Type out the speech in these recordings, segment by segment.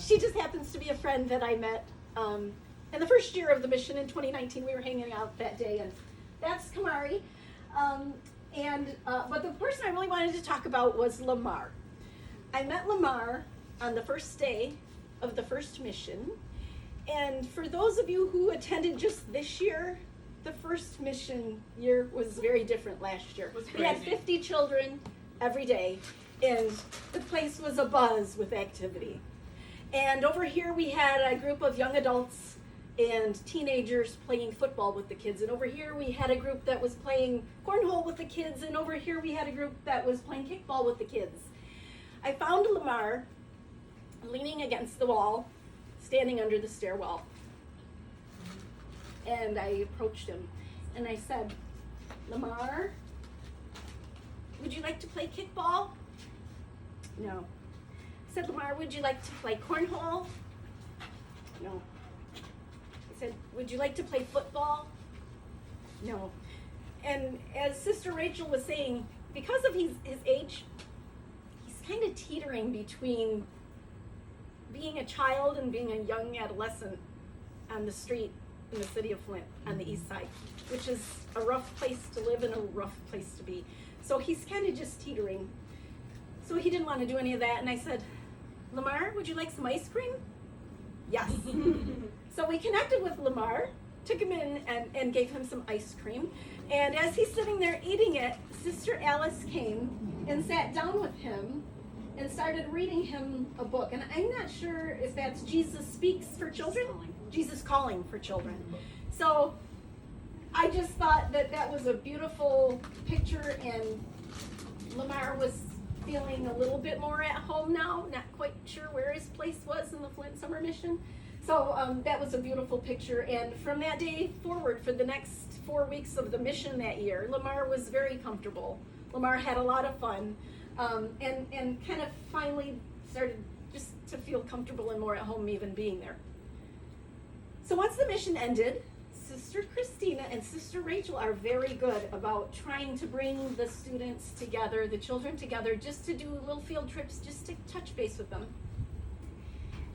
she just happens to be a friend that I met in the first year of the mission in 2019. We were hanging out that day, and that's Kamari. But the person I really wanted to talk about was Lamar. I met Lamar on the first day of the first mission, and for those of you who attended just this year, the first mission year was very different last year. We had 50 children every day, and the place was abuzz with activity. And over here we had a group of young adults and teenagers playing football with the kids. And over here we had a group that was playing cornhole with the kids. And over here we had a group that was playing kickball with the kids. I found Lamar leaning against the wall, standing under the stairwell. And I approached him and I said, Lamar, would you like to play kickball? No. I said, Lamar, would you like to play cornhole? No. I said, would you like to play football? No. And as Sister Rachel was saying, because of his age, he's kind of teetering between being a child and being a young adolescent on the street in the city of Flint on the east side, which is a rough place to live and a rough place to be. So he's kind of just teetering. So he didn't want to do any of that, and I said, Lamar, would you like some ice cream? Yes. So we connected with Lamar, took him in and gave him some ice cream. And as he's sitting there eating it, Sister Alice came and sat down with him and started reading him a book. And I'm not sure if that's Jesus Speaks for Children, Jesus Calling for Children. So I just thought that was a beautiful picture, and Lamar was feeling a little bit more at home now, not quite sure where his place was in the Flint Summer Mission. So that was a beautiful picture, and from that day forward, for the next 4 weeks of the mission that year, Lamar was very comfortable. Lamar had a lot of fun, and kind of finally started just to feel comfortable and more at home even being there. So once the mission ended, Sister Christina and Sister Rachel are very good about trying to bring the students together, the children together, just to do little field trips, just to touch base with them.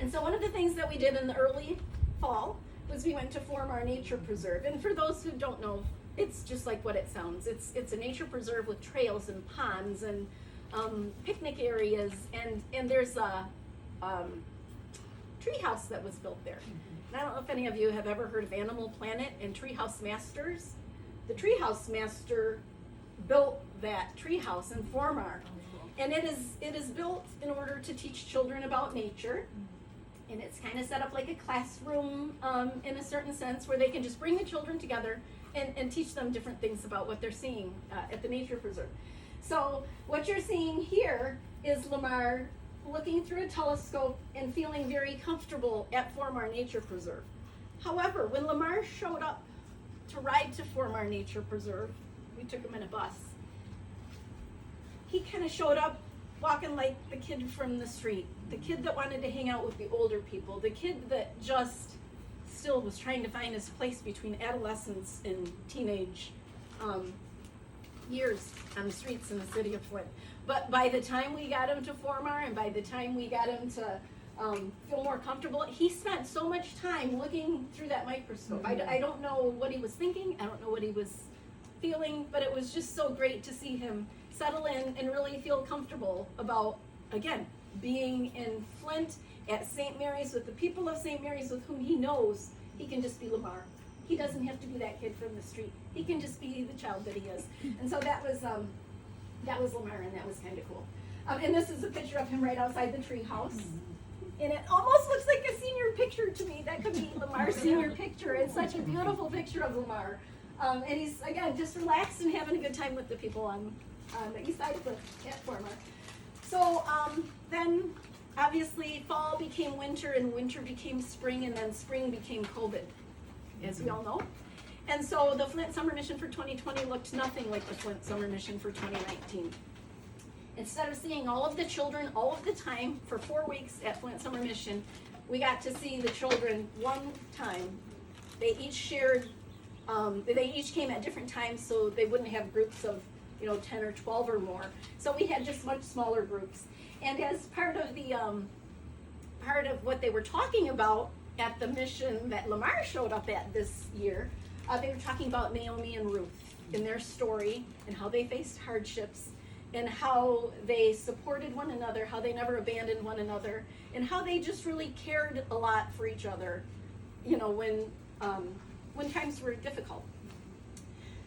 And so one of the things that we did in the early fall was we went to Formar Nature Preserve. And for those who don't know, it's just like what it sounds. It's a nature preserve with trails and ponds and picnic areas, and there's a tree house that was built there. And I don't know if any of you have ever heard of Animal Planet and Treehouse Masters. The Treehouse Master built that treehouse in Formar, and it is built in order to teach children about nature. And it's kind of set up like a classroom in a certain sense, where they can just bring the children together and teach them different things about what they're seeing at the nature preserve. So what you're seeing here is Lamar looking through a telescope and feeling very comfortable at Formar Nature Preserve. However, when Lamar showed up to ride to Formar Nature Preserve, we took him in a bus, he kind of showed up walking like the kid from the street, the kid that wanted to hang out with the older people, the kid that just still was trying to find his place between adolescence and teenage years on the streets in the city of Flint. But by the time we got him to Formar, and by the time we got him to feel more comfortable, he spent so much time looking through that microscope. I don't know what he was thinking, I don't know what he was feeling, but it was just so great to see him settle in and really feel comfortable about, again, being in Flint at St. Mary's with the people of St. Mary's with whom he knows he can just be Lamar. He doesn't have to be that kid from the street. He can just be the child that he is. And so that was Lamar, and that was kind of cool. And this is a picture of him right outside the tree house. And it almost looks like a senior picture to me. That could be Lamar's senior picture. It's such a beautiful picture of Lamar. And he's, again, just relaxed and having a good time with the people on the east side of at Formar. So then, obviously, fall became winter, and winter became spring, and then spring became COVID, as we all know. And so the Flint Summer Mission for 2020 looked nothing like the Flint Summer Mission for 2019. Instead of seeing all of the children all of the time for 4 weeks at Flint Summer Mission, we got to see the children one time. They each shared, they each came at different times, so they wouldn't have groups of 10 or 12 or more. So we had just much smaller groups. And as part of the part of what they were talking about at the mission that Lamar showed up at this year. They were talking about Naomi and Ruth and their story and how they faced hardships and how they supported one another, how they never abandoned one another, and how they just really cared a lot for each other, you know, when times were difficult.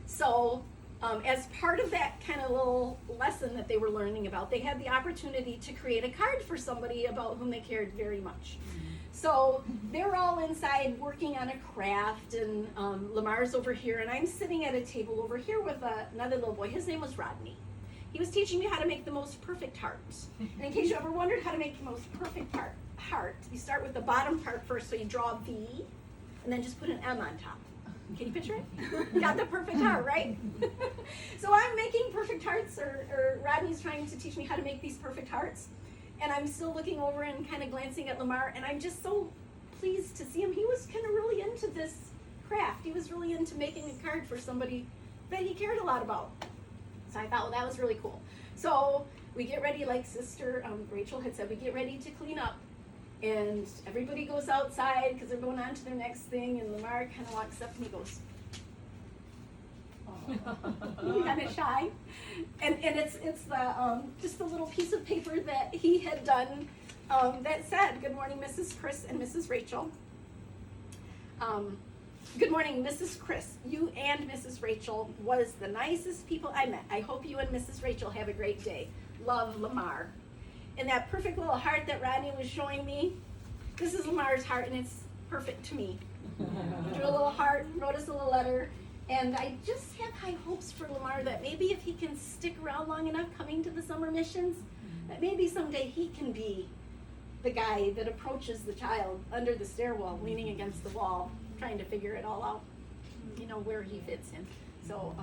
So as part of that kind of little lesson that they were learning about, they had the opportunity to create a card for somebody about whom they cared very much. So they're all inside working on a craft, and Lamar's over here, and I'm sitting at a table over here with another little boy. His name was Rodney. He was teaching me how to make the most perfect heart. And in case you ever wondered how to make the most perfect heart, you start with the bottom part first, so you draw a V, and then just put an M on top. Can you picture it? You got the perfect heart, right? So I'm making perfect hearts, or Rodney's trying to teach me how to make these perfect hearts. And I'm still looking over and kind of glancing at Lamar, and I'm just so pleased to see him. He was kind of really into this craft. He was really into making a card for somebody that he cared a lot about. So I thought, well, that was really cool. So we get ready, like Sister Rachel had said, we get ready to clean up. And everybody goes outside because they're going on to their next thing, and Lamar kind of walks up and he goes, oh. Kind of shy. And it's the just the little piece of paper that he had done that said, "Good morning, Mrs. Chris and Mrs. Rachel. Good morning, Mrs. Chris. You and Mrs. Rachel was the nicest people I met. I hope you and Mrs. Rachel have a great day. Love, Lamar." And that perfect little heart that Rodney was showing me, this is Lamar's heart, and it's perfect to me. Drew a little heart, wrote us a little letter, and I just have high hopes for Lamar that maybe if he can stick around long enough coming to the summer missions, that maybe someday he can be the guy that approaches the child under the stairwell, leaning against the wall, trying to figure it all out, you know, where he fits in. So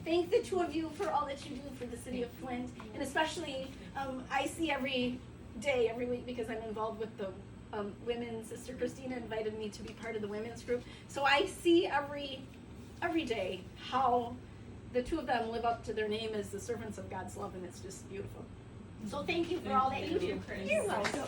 thank the two of you for all that you do for the city of Flint, and especially I see every day, every week, because I'm involved with the women. Sister Christina invited me to be part of the women's group, so I see every day how the two of them live up to their name as the servants of God's love, and it's just beautiful. So thank you for all that you do. You're welcome.